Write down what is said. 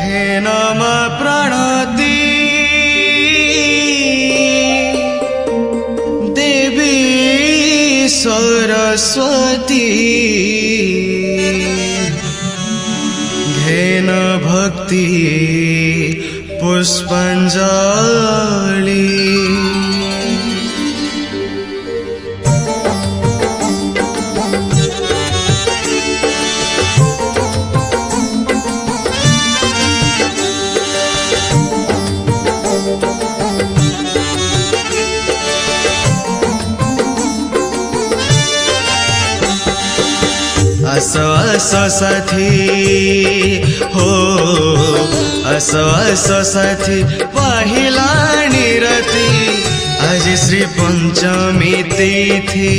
हे नम प्रणति देवी सरस्वती घेन भक्ति पुष्पांजलि। आसो आसो साथी हो आसो आसो साथी पहिला निरति आज श्री पंचमी तिथि।